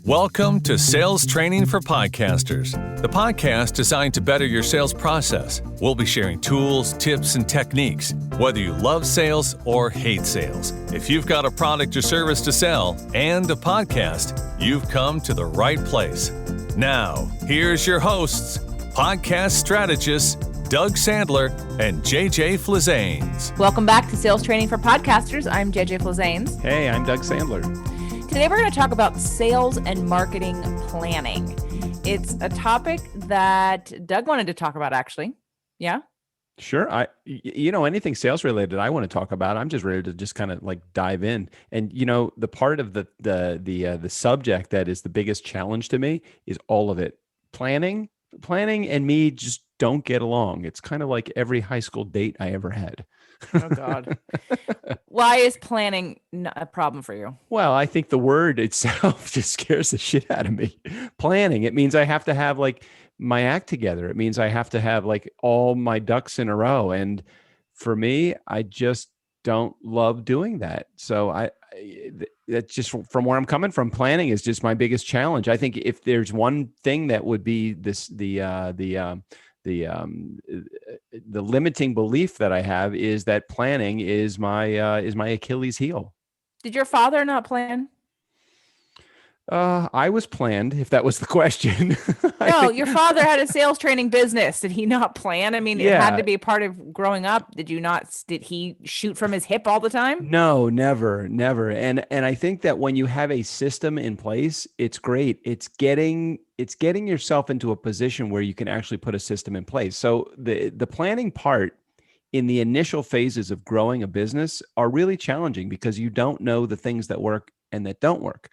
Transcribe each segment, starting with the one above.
Welcome to Sales Training for Podcasters, the podcast designed to better your sales process. We'll be sharing tools, tips, and techniques, whether you love sales or hate sales. If you've got a product or service to sell and a podcast, you've come to the right place. Now, here's your hosts, podcast strategists, Doug Sandler and JJ Flizanes. Welcome back to Sales Training for Podcasters. I'm JJ Flizanes. Hey, I'm Doug Sandler. Today we're going to talk about sales and marketing planning. It's a topic that Doug wanted to talk about, actually. Yeah? Sure. Anything sales related I want to talk about, I'm just ready to just kind of like dive in. And, the part of the subject that is the biggest challenge to me is all of it. Planning and me just don't get along. It's kind of like every high school date I ever had. Oh, God. Why is planning a problem for you? Well, I think the word itself just scares the shit out of me. Planning, it means I have to have like my act together. It means I have to have like all my ducks in a row. And for me, I just don't love doing that. So that's just from where I'm coming from. Planning is just my biggest challenge. I think if there's one thing that would be the limiting belief that I have is that planning is my Achilles heel. Did your father not plan? I was planned, if that was the question. No, your father had a sales training business. Did he not plan? I mean, It had to be part of growing up. Did he shoot from his hip all the time? No, never. And I think that when you have a system in place, it's great. It's getting yourself into a position where you can actually put a system in place. So the planning part in the initial phases of growing a business are really challenging because you don't know the things that work and that don't work.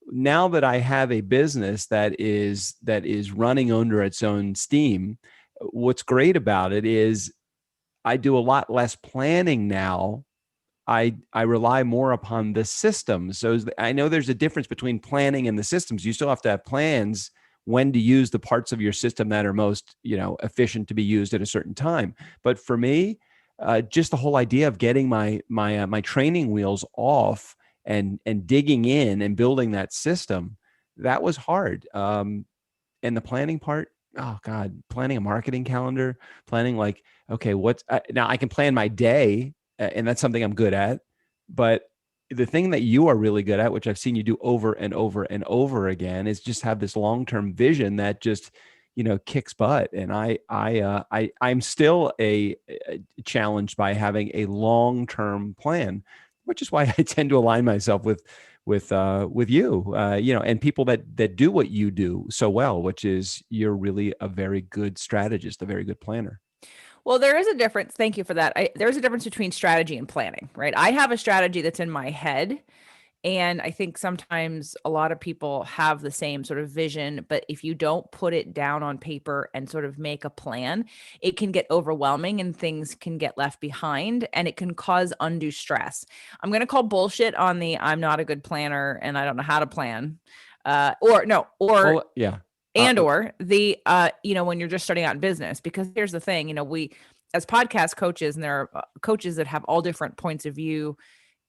Now that I have a business that is running under its own steam, what's great about it is I do a lot less planning now. I rely more upon the systems. So I know there's a difference between planning and the systems. You still have to have plans when to use the parts of your system that are most, efficient to be used at a certain time. But for me, just the whole idea of getting my training wheels off and digging in and building that system, that was hard. And the planning part, oh God, planning a marketing calendar, planning like, okay, now I can plan my day and that's something I'm good at. But the thing that you are really good at, which I've seen you do over and over and over again, is just have this long-term vision that just, kicks butt. And I'm still challenged by having a long-term plan, which is why I tend to align myself with you, and people that do what you do so well, which is you're really a very good strategist, a very good planner. Well, there is a difference. Thank you for that. There's a difference between strategy and planning, right? I have a strategy that's in my head. And I think sometimes a lot of people have the same sort of vision, but if you don't put it down on paper and sort of make a plan, it can get overwhelming and things can get left behind and it can cause undue stress. I'm going to call bullshit on the I'm not a good planner and I don't know how to plan. When you're just starting out in business, because here's the thing, we as podcast coaches, and there are coaches that have all different points of view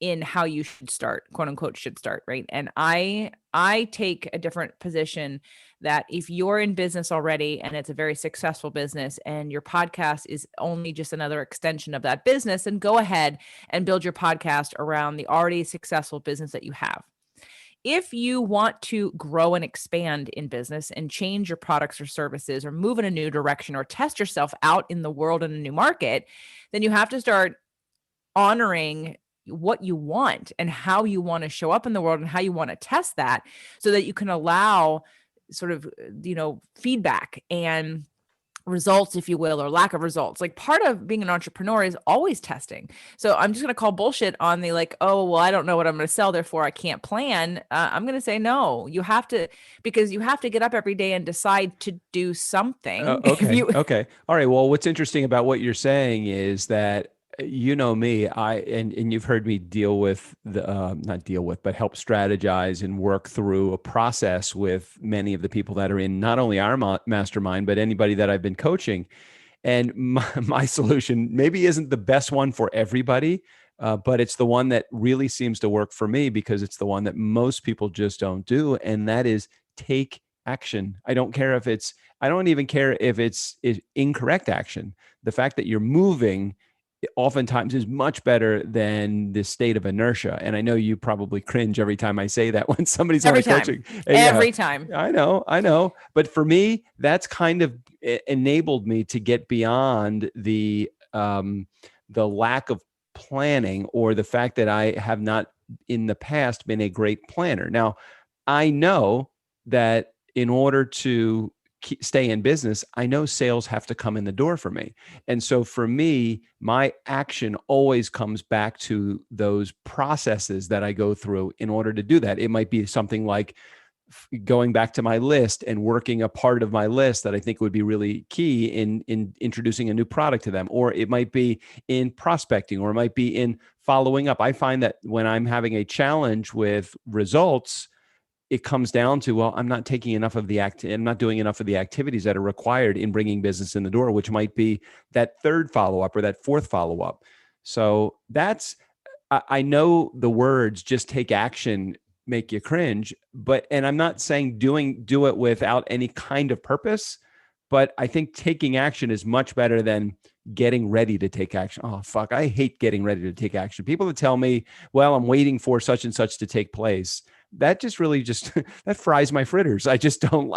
in how you should start, quote unquote, should start, right? And I take a different position that if you're in business already and it's a very successful business and your podcast is only just another extension of that business, and go ahead and build your podcast around the already successful business that you have. If you want to grow and expand in business and change your products or services or move in a new direction or test yourself out in the world in a new market, then you have to start honoring what you want and how you want to show up in the world and how you want to test that so that you can allow sort of, feedback and results, if you will, or lack of results. Like part of being an entrepreneur is always testing. So I'm just going to call bullshit on the I don't know what I'm going to sell, therefore I can't plan. I'm going to say no, you have to, because you have to get up every day and decide to do something. Okay. All right. Well, what's interesting about what you're saying is that me, and you've heard me help strategize and work through a process with many of the people that are in not only our mastermind, but anybody that I've been coaching. And my solution maybe isn't the best one for everybody, but it's the one that really seems to work for me because it's the one that most people just don't do. And that is take action. I don't even care if it's incorrect action. The fact that you're moving oftentimes is much better than the state of inertia. And I know you probably cringe every time I say that when somebody's on a coaching. Every time. I know. But for me, that's kind of enabled me to get beyond the lack of planning or the fact that I have not in the past been a great planner. Now, I know that in order to stay in business, I know sales have to come in the door for me. And so for me, my action always comes back to those processes that I go through in order to do that. It might be something like going back to my list and working a part of my list that I think would be really key in introducing a new product to them. Or it might be in prospecting, or it might be in following up. I find that when I'm having a challenge with results, it comes down to, well, I'm not taking enough of I'm not doing enough of the activities that are required in bringing business in the door, which might be that third follow-up or that fourth follow-up. So I know the words just take action make you cringe, and I'm not saying do it without any kind of purpose, but I think taking action is much better than getting ready to take action. Oh, fuck. I hate getting ready to take action. People that tell me, well, I'm waiting for such and such to take place. That just really that fries my fritters. I don't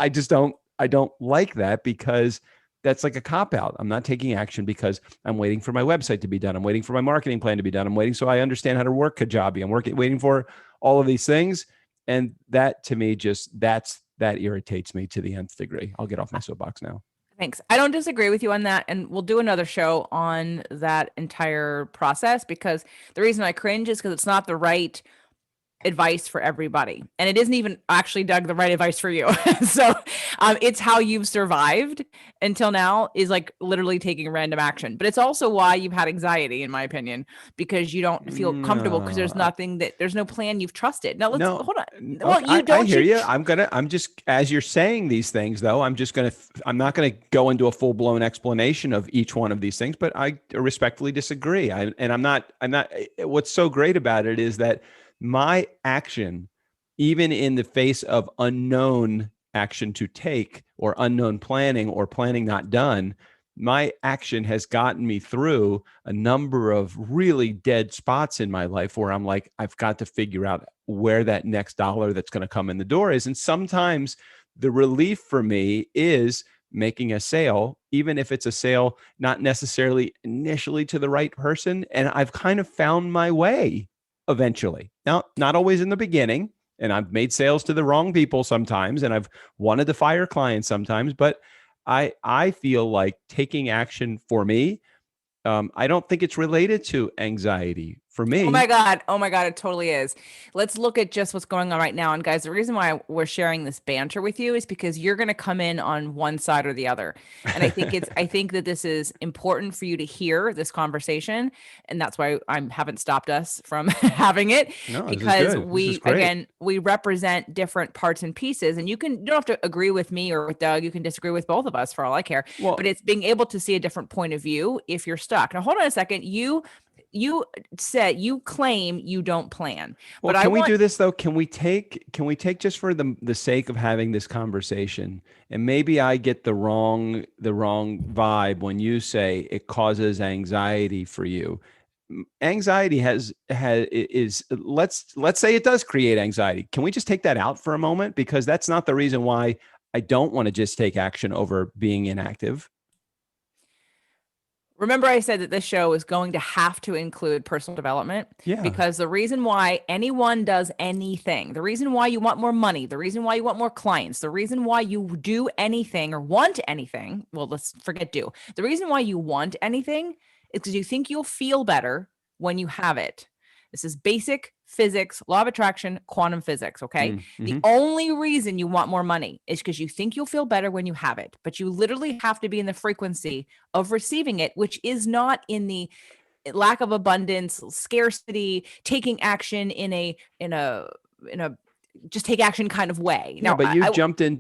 like that because that's like a cop-out. I'm not taking action because I'm waiting for my website to be done. I'm waiting for my marketing plan to be done. I'm waiting so I understand how to work Kajabi. I'm waiting for all of these things. And that to me, that irritates me to the nth degree. I'll get off my soapbox now. Thanks. I don't disagree with you on that. And we'll do another show on that entire process, because the reason I cringe is because it's not the right advice for everybody. And it isn't even actually, Doug, the right advice for you. So it's how you've survived until now is like literally taking random action. But it's also why you've had anxiety, in my opinion, because you don't feel comfortable because there's no plan you've trusted. Now hold on. Well, I hear you. I'm just, as you're saying these things though, I'm not going to go into a full blown explanation of each one of these things, but I respectfully disagree. I'm not, what's so great about it is that my action, even in the face of unknown action to take or unknown planning or planning not done, my action has gotten me through a number of really dead spots in my life where I'm like, I've got to figure out where that next dollar that's going to come in the door is. And sometimes the relief for me is making a sale, even if it's a sale not necessarily initially to the right person. And I've kind of found my way eventually. Now, not always in the beginning, and I've made sales to the wrong people sometimes, and I've wanted to fire clients sometimes, but I feel like taking action for me, I don't think it's related to anxiety for me. Oh my God, it totally is. Let's look at just what's going on right now. And guys, the reason why we're sharing this banter with you is because you're going to come in on one side or the other. And I think that this is important for you to hear this conversation. And that's why I haven't stopped us from having it, because we represent different parts and pieces. And you don't have to agree with me or with Doug. You can disagree with both of us for all I care. But it's being able to see a different point of view if you're stuck. Now, hold on a second. You claim you don't plan. Well, but we do this though? Can we take just for the sake of having this conversation, and maybe I get the wrong vibe when you say it causes anxiety for you. Anxiety let's say it does create anxiety. Can we just take that out for a moment? Because that's not the reason why I don't want to just take action over being inactive. Remember, I said that this show is going to have to include personal development. Yeah. Because the reason why anyone does anything, the reason why you want more money, the reason why you want more clients, the reason why you do anything or want anything, well, let's forget do. The reason why you want anything is because you think you'll feel better when you have it. This is basic physics, law of attraction, quantum physics, okay? Mm-hmm. The only reason you want more money is because you think you'll feel better when you have it, but you literally have to be in the frequency of receiving it, which is not in the lack of abundance, scarcity, taking action in a just take action kind of way. Yeah, but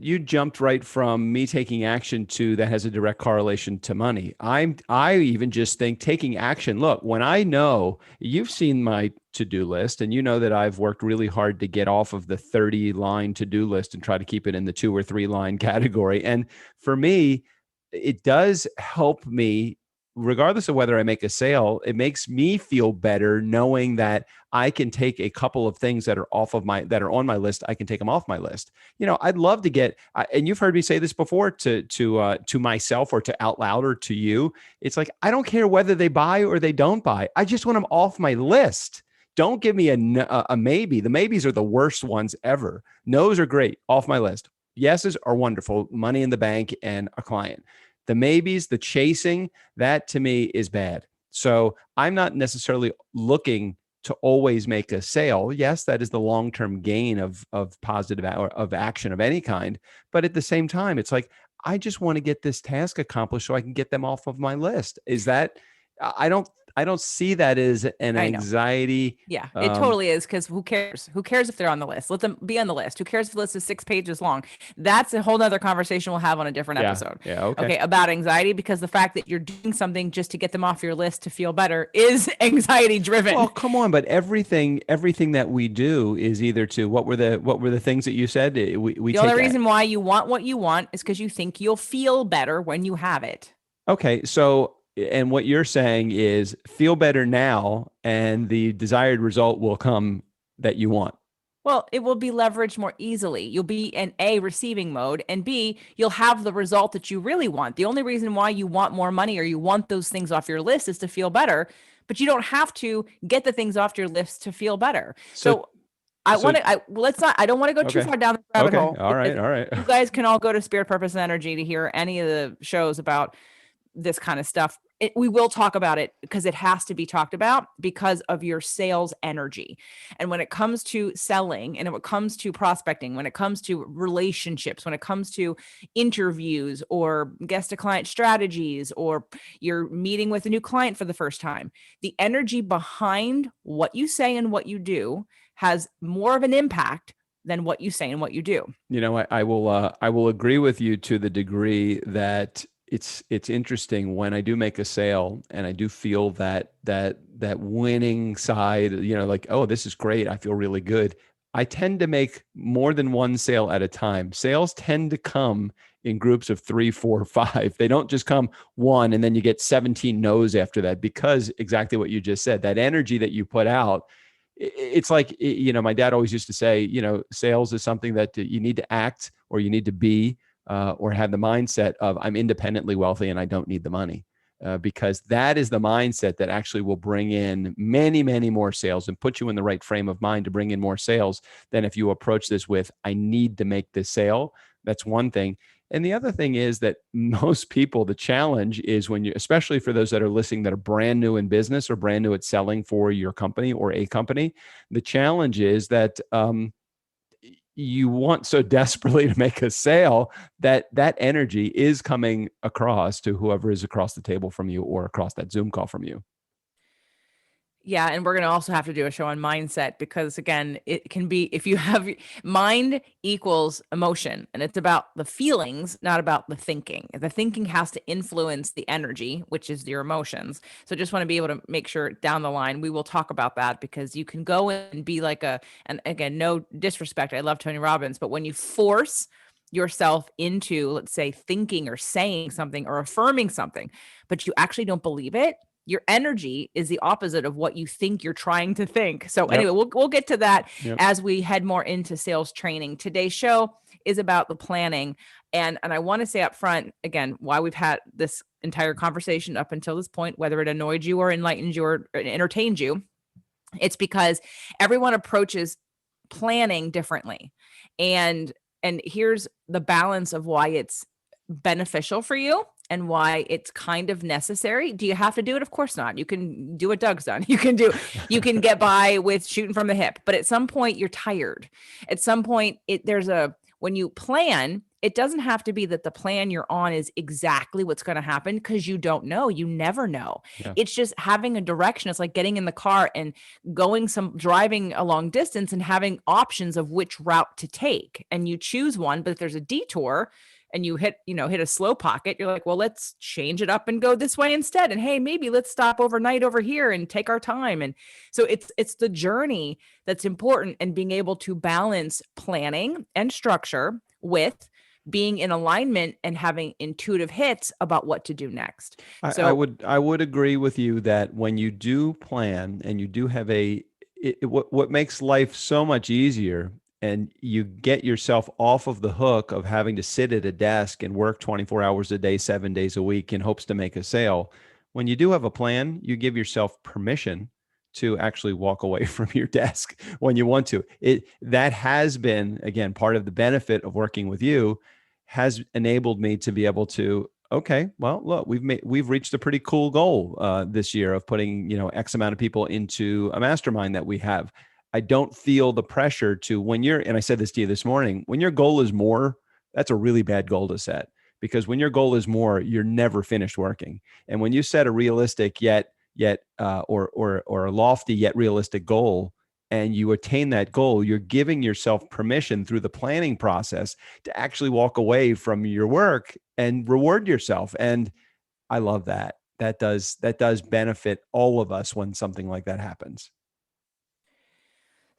you jumped right from me taking action to that has a direct correlation to money. I even just think taking action. Look, when I know you've seen my to-do list and you know that I've worked really hard to get off of the 30 line to-do list and try to keep it in the 2 or 3 line category. And for me, it does help me regardless of whether I make a sale. It makes me feel better knowing that I can take a couple of things that are that are on my list. I can take them off my list. I'd love to get, and you've heard me say this before to myself or to out loud or to you. It's like, I don't care whether they buy or they don't buy. I just want them off my list. Don't give me a maybe. The maybes are the worst ones ever. No's are great, off my list. Yeses are wonderful, money in the bank and a client. The maybes, the chasing, that to me is bad. So I'm not necessarily looking to always make a sale. Yes, that is the long-term gain of positive or of action of any kind. But at the same time, it's like, I just want to get this task accomplished so I can get them off of my list. Is that, I don't see that as an anxiety. Yeah, it totally is. Because who cares? Who cares if they're on the list? Let them be on the list. Who cares if the list is 6 pages long? That's a whole nother conversation we'll have on a different episode. Yeah. Okay. About anxiety, because the fact that you're doing something just to get them off your list to feel better is anxiety driven. Well, come on, but everything that we do is either to what were the things that you said? The only reason why you want what you want is because you think you'll feel better when you have it. Okay, so. And what you're saying is feel better now and the desired result will come that you want. Well, it will be leveraged more easily. You'll be in A, receiving mode, and B, you'll have the result that you really want. The only reason why you want more money or you want those things off your list is to feel better, but you don't have to get the things off your list to feel better. So I don't want to go too far down the rabbit hole. All right. You guys can all go to Spirit, Purpose, and Energy to hear any of the shows about this kind of stuff. We will talk about it because it has to be talked about because of your sales energy. And when it comes to selling and when it comes to prospecting, when it comes to relationships, when it comes to interviews or guest to client strategies, or you're meeting with a new client for the first time, the energy behind what you say and what you do has more of an impact than what you say and what you do. I will agree with you to the degree that it's interesting when I do make a sale and I do feel that winning side, like, oh, this is great. I feel really good. I tend to make more than one sale at a time. Sales tend to come in groups of 3, 4, 5. They don't just come one and then you get 17 no's after that, because exactly what you just said, that energy that you put out, it's like, my dad always used to say, sales is something that you need to act or you need to be, or have the mindset of I'm independently wealthy and I don't need the money, because that is the mindset that actually will bring in many, many more sales and put you in the right frame of mind to bring in more sales than if you approach this with, I need to make this sale. That's one thing. And the other thing is that most people, the challenge is when you, especially for those that are listening that are brand new in business or brand new at selling for your company or a company, the challenge is that, you want so desperately to make a sale that energy is coming across to whoever is across the table from you or across that Zoom call from you. Yeah. And we're going to also have to do a show on mindset, because again, it can be, if you have mind equals emotion, and it's about the feelings, not about the thinking. The thinking has to influence the energy, which is your emotions. So just want to be able to make sure down the line, we will talk about that, because you can go and be like and again, no disrespect, I love Tony Robbins, but when you force yourself into, let's say, thinking or saying something or affirming something, but you actually don't believe it, your energy is the opposite of what you think you're trying to think. So anyway, we'll get to that as we head more into sales training. Today's show is about the planning. And I want to say up front, again, why we've had this entire conversation up until this point, whether it annoyed you or enlightened you or entertained you, it's because everyone approaches planning differently. And here's the balance of why it's beneficial for you and why it's kind of necessary. Do you have to do it? Of course not. You can do what Doug's done. You can get by with shooting from the hip, but at some point you're tired. At some point when you plan, it doesn't have to be that the plan you're on is exactly what's going to happen, because you don't know. You never know. Yeah. It's just having a direction. It's like getting in the car and driving a long distance and having options of which route to take. And you choose one, but if there's a detour and you hit a slow pocket, you're like, well, let's change it up and go this way instead. And hey, maybe let's stop overnight over here and take our time. And so it's the journey that's important, and being able to balance planning and structure with being in alignment and having intuitive hits about what to do next. I would agree with you that when you do plan and you do have what makes life so much easier, and you get yourself off of the hook of having to sit at a desk and work 24 hours a day, 7 days a week in hopes to make a sale. When you do have a plan, you give yourself permission to actually walk away from your desk when you want to. That has been, again, part of the benefit of working with you, has enabled me to be able to, okay, well, look, we've reached a pretty cool goal this year of putting, X amount of people into a mastermind that we have. I don't feel the pressure to, and I said this to you this morning, when your goal is more, that's a really bad goal to set, because when your goal is more, you're never finished working. And when you set a realistic or a lofty yet realistic goal, and you attain that goal, you're giving yourself permission through the planning process to actually walk away from your work and reward yourself. And I love that. That does benefit all of us when something like that happens.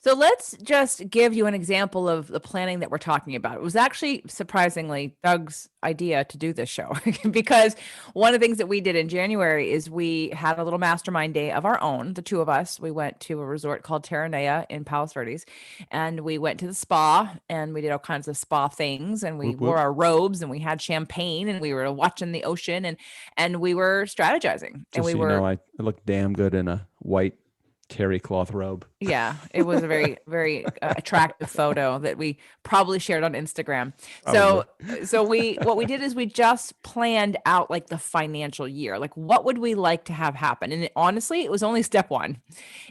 So let's just give you an example of the planning that we're talking about. It was actually surprisingly Doug's idea to do this show, because one of the things that we did in January is we had a little mastermind day of our own. The two of us, we went to a resort called Terranea in Palos Verdes, and we went to the spa, and we did all kinds of spa things, and we wore our robes, and we had champagne, and we were watching the ocean, and we were strategizing. I look damn good in a white terry cloth robe. Yeah, it was a very, very attractive photo that we probably shared on Instagram. What we did is we just planned out like the financial year, like what would we like to have happen? And honestly, it was only step one.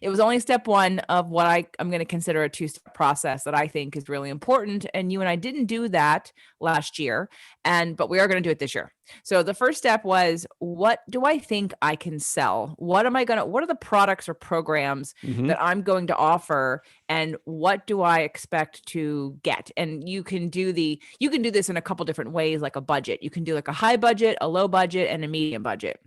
It was only step one of what I'm going to consider a two-step process that I think is really important. And you and I didn't do that last year, but we are going to do it this year. So the first step was, what do I think I can sell? What are the products or programs that I'm going to offer, and what do I expect to get? And you can do this in a couple different ways, like a budget. You can do like a high budget, a low budget, and a medium budget.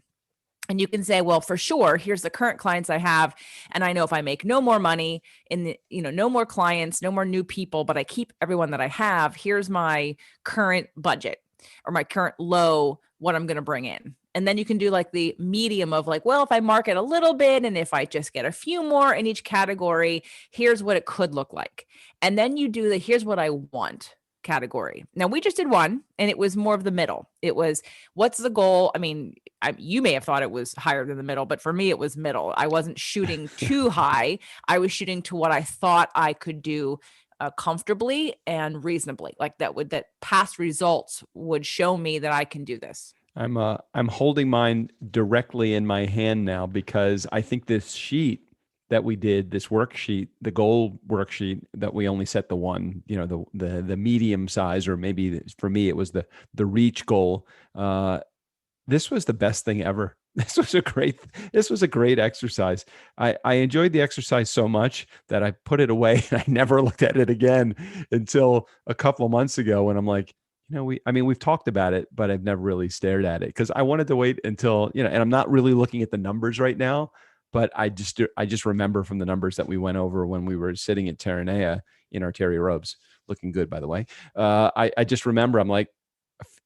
And you can say, well, for sure, here's the current clients I have. And I know if I make no more money no more clients, no more new people, but I keep everyone that I have, here's my current budget or my current low, what I'm going to bring in. And then you can do like the medium of like, well, if I market a little bit and if I just get a few more in each category, here's what it could look like. And then you do the here's what I want category. Now we just did one, and it was more of the middle. It was, what's the goal? I mean, you may have thought it was higher than the middle, but for me, it was middle. I wasn't shooting too high. I was shooting to what I thought I could do comfortably and reasonably, like that past results would show me that I can do this. I'm holding mine directly in my hand now, because I think this sheet that we did, this worksheet, the goal worksheet that we only set the one, the medium size, or maybe for me, it was the reach goal. This was the best thing ever. This was a great exercise. I enjoyed the exercise so much that I put it away, and I never looked at it again until a couple of months ago, when I'm like, we've talked about it, but I've never really stared at it, because I wanted to wait until, and I'm not really looking at the numbers right now, but I just remember from the numbers that we went over when we were sitting at Terranea in our terry robes, looking good, by the way. I just remember,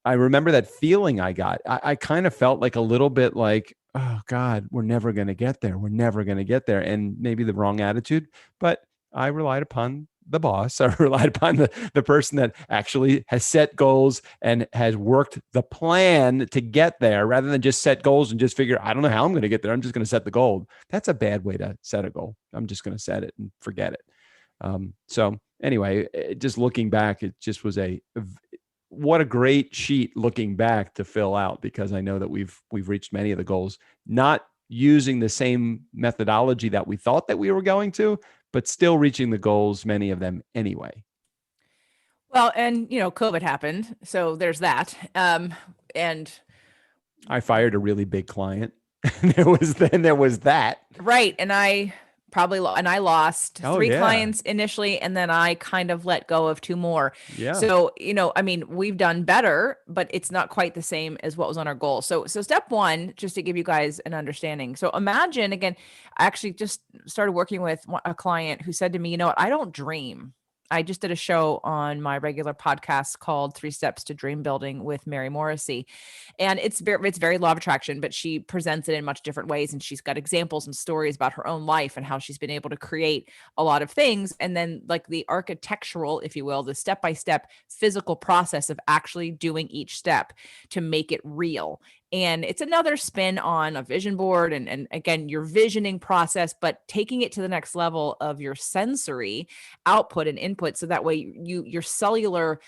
I remember that feeling I got. I kind of felt like a little bit like, oh God, we're never going to get there. We're never going to get there. And maybe the wrong attitude, but I relied upon the boss. I relied upon the person that actually has set goals and has worked the plan to get there, rather than just set goals and just figure, I don't know how I'm going to get there. I'm just going to set the goal. That's a bad way to set a goal. I'm just going to set it and forget it. So anyway, just looking back, it just was what a great sheet looking back to fill out, because I know that we've reached many of the goals, not using the same methodology that we thought that we were going to, but still reaching the goals, many of them anyway. Well, and COVID happened. So there's that. And I fired a really big client. There was that. right. And I lost Oh, 3 yeah. clients initially, and then I kind of let go of 2 more. Yeah. So, I mean, we've done better, but it's not quite the same as what was on our goal. So step 1, just to give you guys an understanding. So imagine, again, I actually just started working with a client who said to me, you know what, I don't dream. I just did a show on my regular podcast called 3 Steps to Dream Building with Mary Morrissey. And it's very law of attraction, but she presents it in much different ways. And she's got examples and stories about her own life and how she's been able to create a lot of things. And then like the architectural, if you will, the step-by-step physical process of actually doing each step to make it real. And it's another spin on a vision board and again, your visioning process, but taking it to the next level of your sensory output and input. So that way your cellular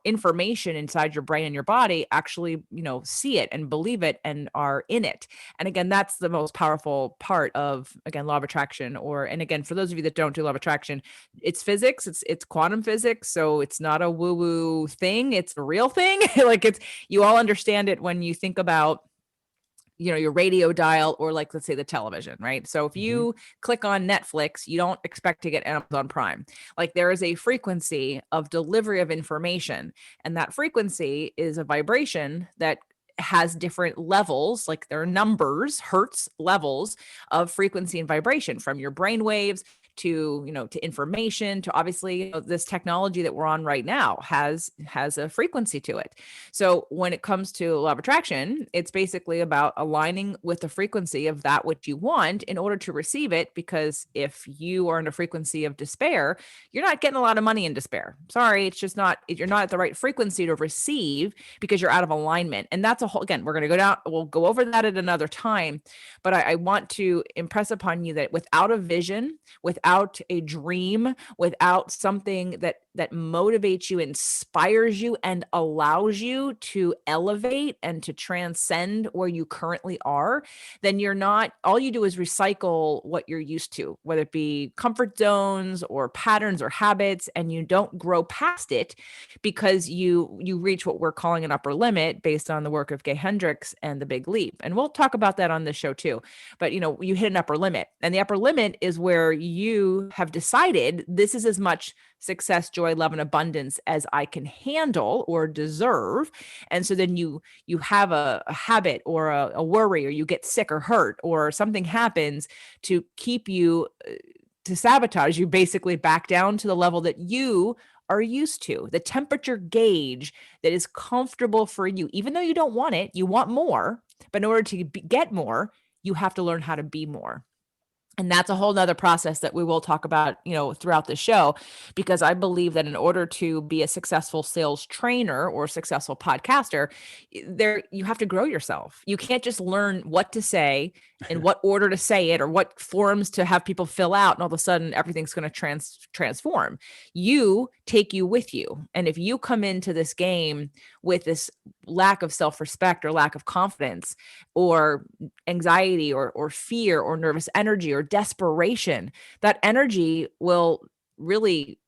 information inside your brain and your body actually, see it and believe it and are in it. And again, that's the most powerful part of, again, law of attraction. And again, for those of you that don't do law of attraction, it's physics, it's quantum physics. So it's not a woo woo thing. It's a real thing. Like you all understand it when you think about your radio dial or like, let's say the television, right? So if you click on Netflix, you don't expect to get Amazon Prime. Like there is a frequency of delivery of information, and that frequency is a vibration that has different levels, like there are numbers, hertz levels of frequency and vibration, from your brain waves to to information, to obviously this technology that we're on right now has a frequency to it. So when it comes to law of attraction, it's basically about aligning with the frequency of that which you want in order to receive it. Because if you are in a frequency of despair, you're not getting a lot of money in despair. Sorry, it's just not, you're not at the right frequency to receive because you're out of alignment. And that's a whole, again, we're going to go down, we'll go over that at another time. But I want to impress upon you that without a vision, without a dream, without something that motivates you, inspires you, and allows you to elevate and to transcend where you currently are, then you're not, all you do is recycle what you're used to, whether it be comfort zones or patterns or habits, and you don't grow past it because you reach what we're calling an upper limit based on the work of Gay Hendricks and the Big Leap. And we'll talk about that on this show too. But you hit an upper limit, and the upper limit is where you have decided this is as much success, joy, love, and abundance as I can handle or deserve. And so then you have a habit or a worry, or you get sick or hurt, or something happens to keep you, to sabotage you, basically back down to the level that you are used to, the temperature gauge that is comfortable for you. Even though you don't want it, you want more, but in order to get more, you have to learn how to be more. And that's a whole nother process that we will talk about, throughout the show, because I believe that in order to be a successful sales trainer or successful podcaster, you have to grow yourself. You can't just learn what to say in what order to say it or what forms to have people fill out, and all of a sudden everything's going to transform. You take you with you. And if you come into this game with this lack of self-respect or lack of confidence or anxiety or fear or nervous energy or desperation, that energy will really,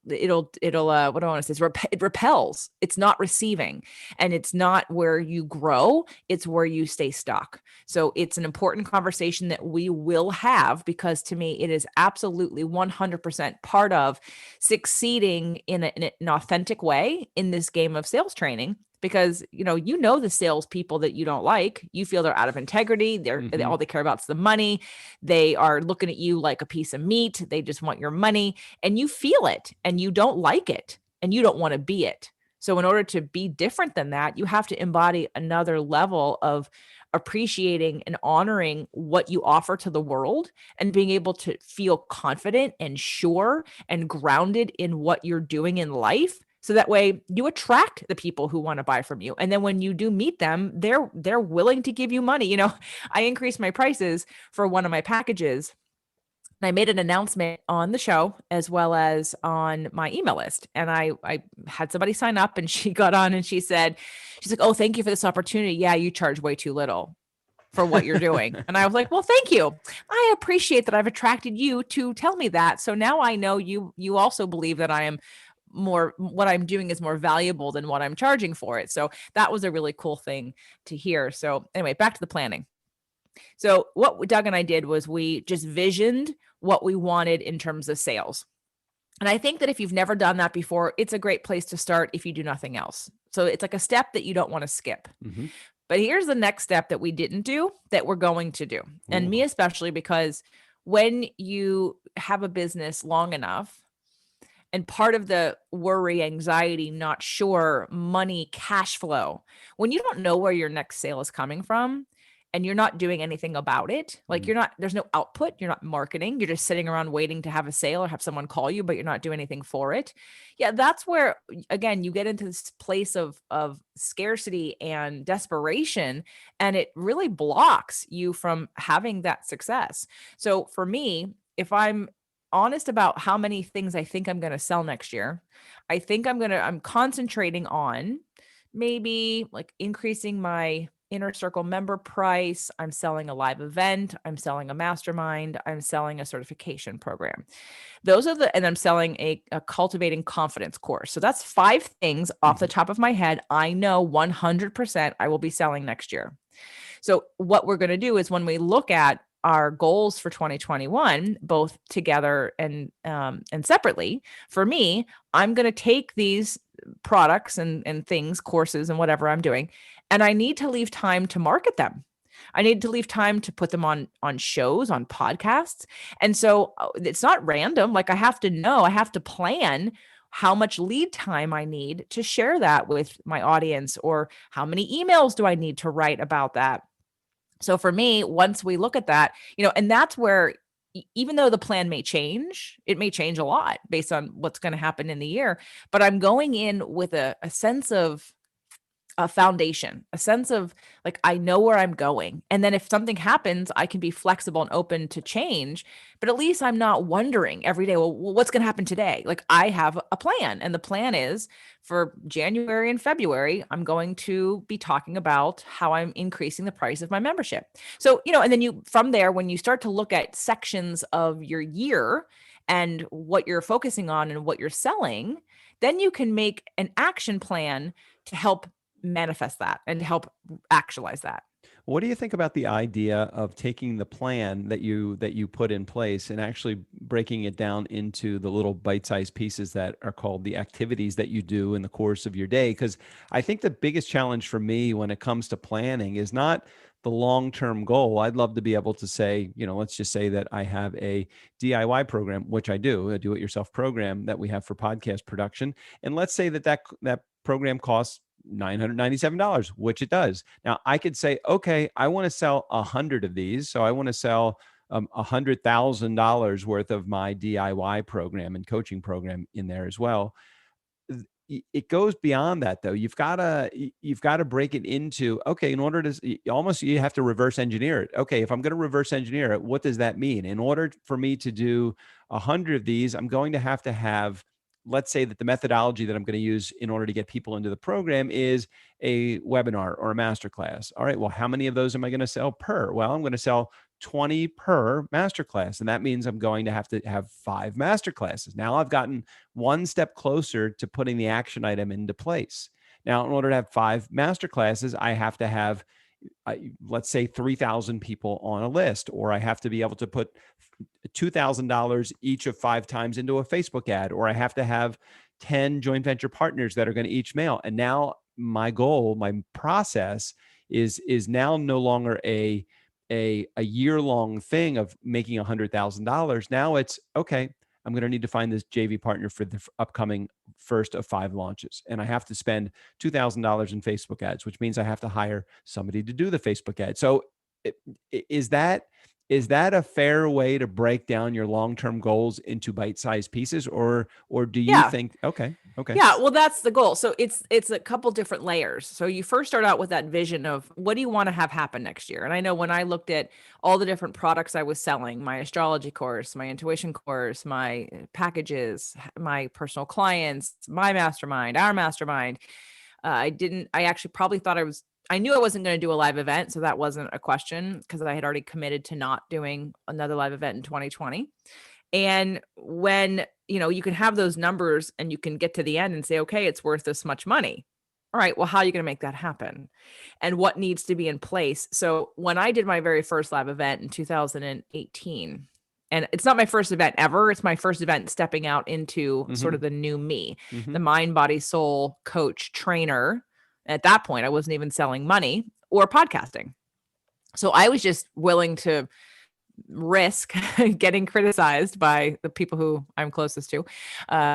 it'll what do I want to say? It repels. It's not receiving, and it's not where you grow. It's where you stay stuck. So it's an important conversation that we will have, because to me, it is absolutely 100% part of succeeding in an authentic way in this game of sales training. Because the sales people that you don't like, you feel they're out of integrity. All they care about is the money. They are looking at you like a piece of meat. They just want your money, and you feel it, and you don't like it, and you don't want to be it. So in order to be different than that, you have to embody another level of appreciating and honoring what you offer to the world, and being able to feel confident and sure and grounded in what you're doing in life. So that way you attract the people who want to buy from you. And then when you do meet them, they're willing to give you money. I increased my prices for one of my packages, and I made an announcement on the show as well as on my email list. And I had somebody sign up, and she got on and she's like, "Oh, thank you for this opportunity. Yeah, you charge way too little for what you're doing." And I was like, "Well, thank you. I appreciate that I've attracted you to tell me that. So now I know you also believe that I am what I'm doing is more valuable than what I'm charging for it. So that was a really cool thing to hear. So anyway, back to the planning. So what Doug and I did was we just visioned what we wanted in terms of sales. And I think that if you've never done that before, it's a great place to start if you do nothing else. So it's like a step that you don't want to skip. Mm-hmm. But here's the next step that we didn't do that we're going to do. And Ooh. me especially, because when you have a business long enough, and part of the worry, anxiety, not sure, money, cash flow, when you don't know where your next sale is coming from and you're not doing anything about it, like there's no output, you're not marketing, you're just sitting around waiting to have a sale or have someone call you, but you're not doing anything for it. Yeah, that's where, again, you get into this place of scarcity and desperation, and it really blocks you from having that success. So for me, if I'm honest about how many things I think I'm going to sell next year, I think I'm concentrating on maybe like increasing my inner circle member price. I'm selling a live event. I'm selling a mastermind. I'm selling a certification program. And I'm selling a cultivating confidence course. So that's 5 things off the top of my head. I know 100% I will be selling next year. So what we're going to do is when we look at our goals for 2021, both together and separately, for me, I'm going to take these products and things, courses and whatever I'm doing, and I need to leave time to market them. I need to leave time to put them on shows, on podcasts. And so it's not random. Like I have to plan how much lead time I need to share that with my audience, or how many emails do I need to write about that. So for me, once we look at that, and that's where, even though the plan may change, it may change a lot based on what's going to happen in the year, but I'm going in with a sense of a foundation, a sense of like, I know where I'm going. And then if something happens, I can be flexible and open to change, but at least I'm not wondering every day, well, what's going to happen today? Like I have a plan, and the plan is for January and February, I'm going to be talking about how I'm increasing the price of my membership. So, and then from there, when you start to look at sections of your year and what you're focusing on and what you're selling, then you can make an action plan to help manifest that and help actualize that. What do you think about the idea of taking the plan that you put in place and actually breaking it down into the little bite-sized pieces that are called the activities that you do in the course of your day? Because I think the biggest challenge for me when it comes to planning is not the long-term goal. I'd love to be able to say, let's just say that I have a DIY program, which I do, a do-it-yourself program that we have for podcast production. And let's say that program costs $997, which it does. Now I could say, okay, I want to sell 100 of these. So I want to sell $100,000 worth of my DIY program and coaching program in there as well. It goes beyond that though. You've got to break it into, okay, in order to you have to reverse engineer it. Okay, if I'm going to reverse engineer it, what does that mean? In order for me to do 100 of these, I'm going to have, let's say that the methodology that I'm going to use in order to get people into the program is a webinar or a masterclass. All right, well, how many of those am I going to sell per? Well, I'm going to sell 20 per masterclass. And that means I'm going to have 5 masterclasses. Now I've gotten one step closer to putting the action item into place. Now, in order to have 5 masterclasses, I have to have, let's say 3,000 people on a list, or I have to be able to put $2,000 each of 5 times into a Facebook ad, or I have to have 10 joint venture partners that are going to each mail. And now my goal, my process is now no longer a year-long thing of making $100,000. Now it's, okay, I'm going to need to find this JV partner for the upcoming first of 5 launches. And I have to spend $2,000 in Facebook ads, which means I have to hire somebody to do the Facebook ad. So is that a fair way to break down your long-term goals into bite-sized pieces, or do you think, okay. Yeah, well, that's the goal. So it's a couple different layers. So you first start out with that vision of what do you want to have happen next year? And I know when I looked at all the different products I was selling, my astrology course, my intuition course, my packages, my personal clients, my mastermind, our mastermind, I actually probably thought I knew I wasn't going to do a live event. So that wasn't a question because I had already committed to not doing another live event in 2020. And when you can have those numbers and you can get to the end and say, okay, it's worth this much money. All right, well, how are you going to make that happen? And what needs to be in place? So when I did my very first live event in 2018, and it's not my first event ever, it's my first event stepping out into sort of the new me, the mind, body, soul coach, trainer. At that point, I wasn't even selling money or podcasting. So I was just willing to risk getting criticized by the people who I'm closest to,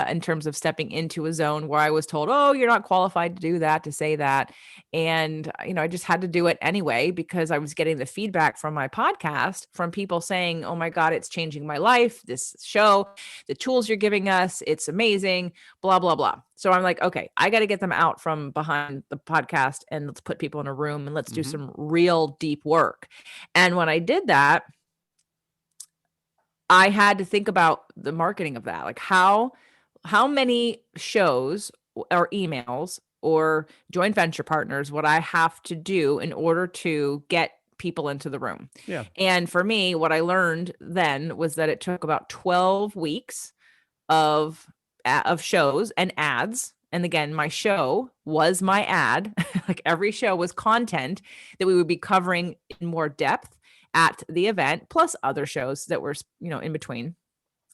in terms of stepping into a zone where I was told, oh, you're not qualified to do that, to say that. And, I just had to do it anyway, because I was getting the feedback from my podcast from people saying, oh my God, it's changing my life. This show, the tools you're giving us, it's amazing, blah, blah, blah. So I'm like, okay, I got to get them out from behind the podcast and let's put people in a room and let's do some real deep work. And when I did that, I had to think about the marketing of that. Like how many shows or emails or joint venture partners would I have to do in order to get people into the room? Yeah. And for me, what I learned then was that it took about 12 weeks of shows and ads. And again, my show was my ad. Like every show was content that we would be covering in more depth at the event, plus other shows that were, in between.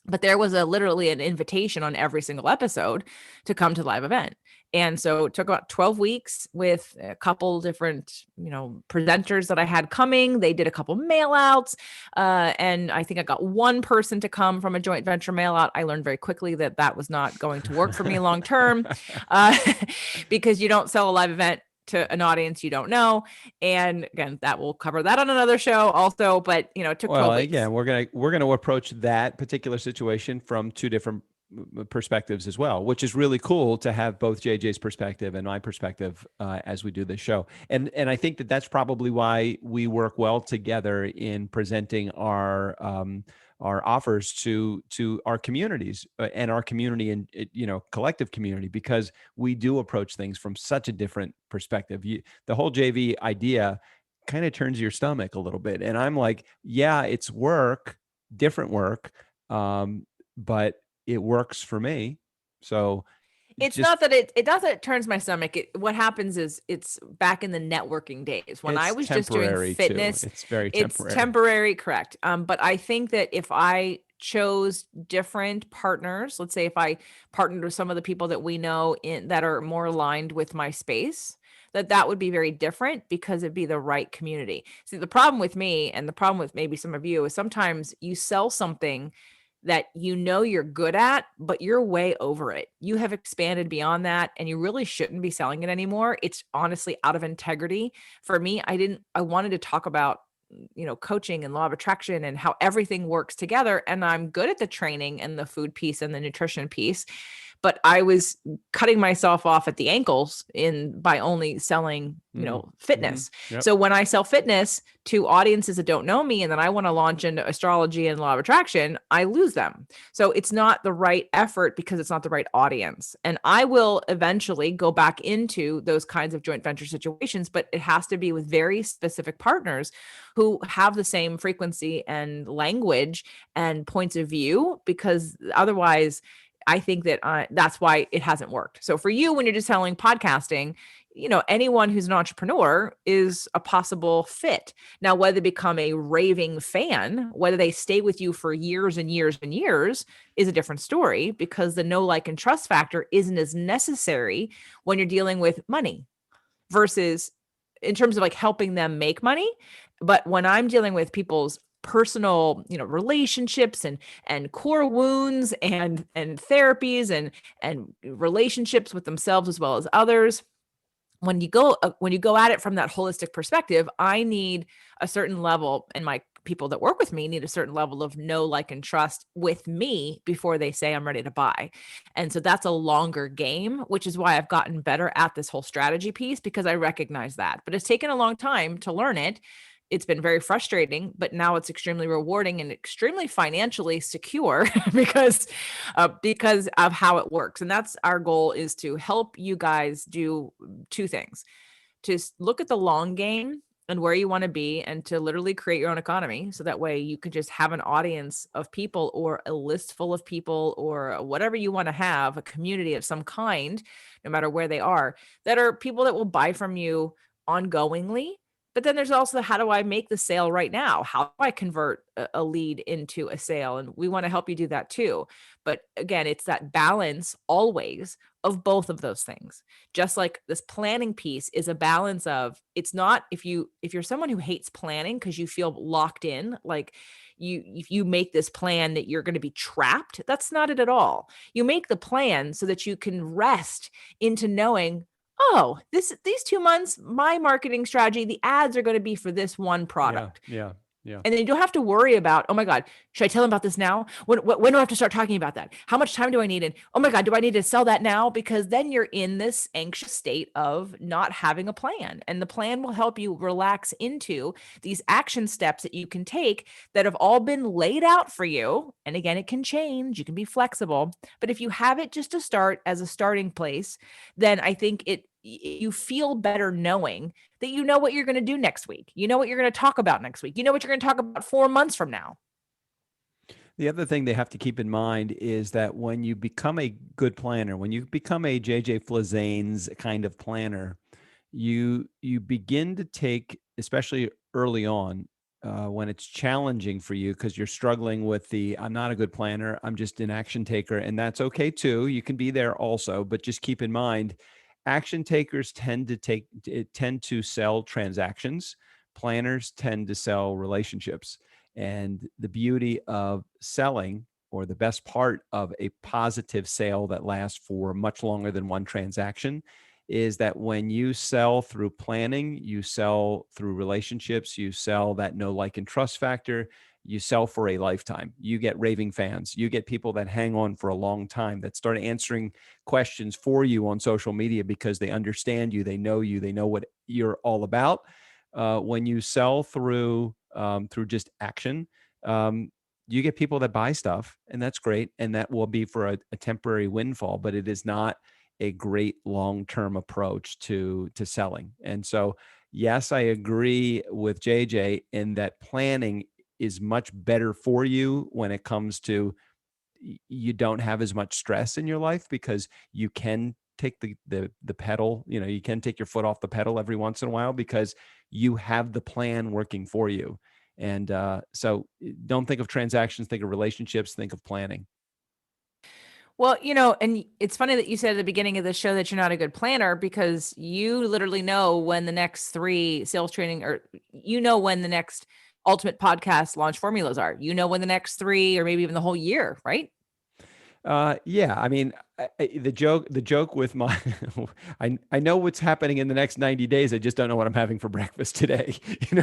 But there was literally an invitation on every single episode to come to the live event. And so it took about 12 weeks with a couple different, presenters that I had coming. They did a couple mail outs. And I think I got one person to come from a joint venture mail out. I learned very quickly that was not going to work for me long term, because you don't sell a live event to an audience you don't know. And again, that we'll cover that on another show also, but it took 12 weeks. Again, we're going to approach that particular situation from two different perspectives as well, which is really cool to have both JJ's perspective and my perspective as we do this show. And I think that that's probably why we work well together in presenting our offers to our communities and our community and collective community, because we do approach things from such a different perspective. The whole JV idea kind of turns your stomach a little bit, and I'm like, yeah, it's work, different work, but it works for me. So it's not that it turns my stomach. What happens is it's back in the networking days when I was just doing fitness. It's very temporary. It's temporary, correct. But I think that if I chose different partners, let's say if I partnered with some of the people that we know that are more aligned with my space, that would be very different because it'd be the right community. See, the problem with me and the problem with maybe some of you is sometimes you sell something that you're good at, but you're way over it. You have expanded beyond that and you really shouldn't be selling it anymore. It's honestly out of integrity. For me, I wanted to talk about, coaching and law of attraction and how everything works together. And I'm good at the training and the food piece and the nutrition piece, but I was cutting myself off at the ankles by only selling, fitness. Yep. So when I sell fitness to audiences that don't know me, and then I want to launch into astrology and law of attraction, I lose them. So it's not the right effort because it's not the right audience. And I will eventually go back into those kinds of joint venture situations, but it has to be with very specific partners who have the same frequency and language and points of view, because otherwise I think that that's why it hasn't worked. So for you, when you're just selling podcasting, anyone who's an entrepreneur is a possible fit. Now, whether they become a raving fan, whether they stay with you for years and years and years is a different story, because the know, like, and trust factor isn't as necessary when you're dealing with money versus in terms of like helping them make money. But when I'm dealing with people's personal, relationships and core wounds and therapies and relationships with themselves as well as others, when you go at it from that holistic perspective, I need a certain level, and my people that work with me need a certain level of know, like, and trust with me before they say I'm ready to buy. And so that's a longer game, which is why I've gotten better at this whole strategy piece, because I recognize that. But it's taken a long time to learn it. It's been very frustrating, but now it's extremely rewarding and extremely financially secure because of how it works. And that's our goal, is to help you guys do two things: to look at the long game and where you want to be, and to literally create your own economy. So that way you could just have an audience of people, or a list full of people, or whatever you want to have, a community of some kind, no matter where they are, that are people that will buy from you ongoingly. But then there's also, how do I make the sale right now? How do I convert a lead into a sale? And we want to help you do that too. But again, it's that balance always of both of those things. Just like this planning piece is a balance of, it's not, if you're someone who hates planning because you feel locked in, like if you make this plan that you're going to be trapped, that's not it at all. You make the plan so that you can rest into knowing, oh, these 2 months, my marketing strategy, the ads are going to be for this one product. Yeah. And then you don't have to worry about, oh my God, should I tell them about this now? When do I have to start talking about that? How much time do I need? And oh my God, do I need to sell that now? Because then you're in this anxious state of not having a plan. And the plan will help you relax into these action steps that you can take that have all been laid out for you. And again, it can change, you can be flexible. But if you have it just to start as a starting place, then I think you feel better knowing that you know what you're going to do next week. You know what you're going to talk about next week. You know what you're going to talk about 4 months from now. The other thing they have to keep in mind is that when you become a good planner, when you become a JJ Flizane's kind of planner, you begin to take, especially early on, when it's challenging for you because you're struggling with I'm not a good planner, I'm just an action taker, and that's okay too. You can be there also, but just keep in mind, action takers tend to sell transactions. Planners tend to sell relationships. And the beauty of selling, or the best part of a positive sale that lasts for much longer than one transaction, is that when you sell through planning, you sell through relationships, you sell that know, like, and trust factor, you sell for a lifetime. You get raving fans. You get people that hang on for a long time, that start answering questions for you on social media because they understand you, they know what you're all about. When you sell through just action, you get people that buy stuff, and that's great. And that will be for a temporary windfall, but it is not a great long-term approach to selling. And so, yes, I agree with JJ in that planning is much better for you when it comes to, you don't have as much stress in your life because you can take the pedal, you can take your foot off the pedal every once in a while because you have the plan working for you. And so don't think of transactions, think of relationships, think of planning. Well, and it's funny that you said at the beginning of the show that you're not a good planner, because you literally know when the next 3 sales training, or when the next ultimate podcast launch formulas are. When the next 3, or maybe even the whole year, right? Yeah. I mean, the joke with my, I know what's happening in the next 90 days. I just don't know what I'm having for breakfast today,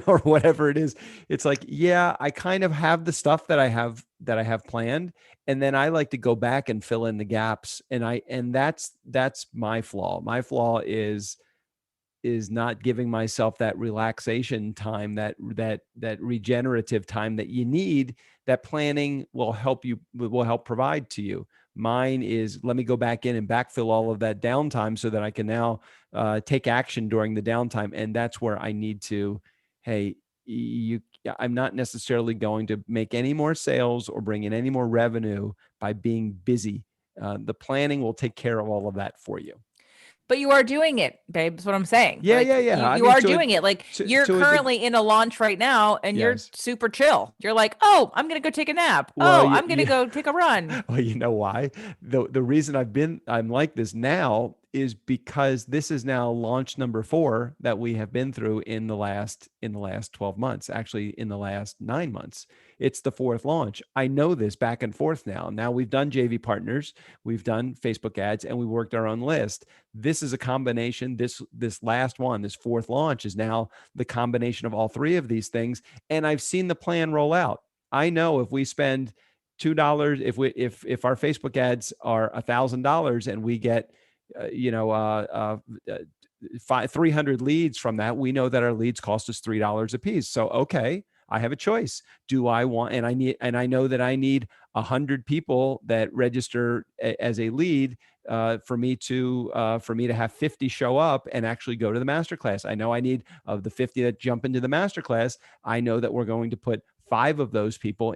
or whatever it is. It's like, yeah, I kind of have the stuff that I have planned. And then I like to go back and fill in the gaps. And that's my flaw. My flaw is not giving myself that relaxation time, that regenerative time that you need, that planning will help provide to you. Mine is, let me go back in and backfill all of that downtime so that I can now take action during the downtime. And that's where I need to, hey, I'm not necessarily going to make any more sales or bring in any more revenue by being busy. The planning will take care of all of that for you. But you are doing it, babe. That's what I'm saying. Yeah. You are doing it. Like, you're currently in a launch right now, and you're super chill. You're like, oh, I'm going to go take a nap. Well, I'm going to go take a run. Well, you know why? The reason I'm like this now is because this is now launch number 4 that we have been through in the last 12 months, actually in the last 9 months. It's the 4th launch. I know this back and forth now. Now we've done JV partners, we've done Facebook ads, and we worked our own list. This is a combination. This last one, this 4th launch, is now the combination of all 3 of these things. And I've seen the plan roll out. I know if we spend $2, if our Facebook ads are $1,000 and we get 300 leads from that, we know that our leads cost us $3 a piece. So, okay, I have a choice. Do I want, and I know that I need 100 people that register as a lead for me to have 50 show up and actually go to the masterclass. I know I need, of the 50 that jump into the masterclass, I know that we're going to put 5 to 10 of those people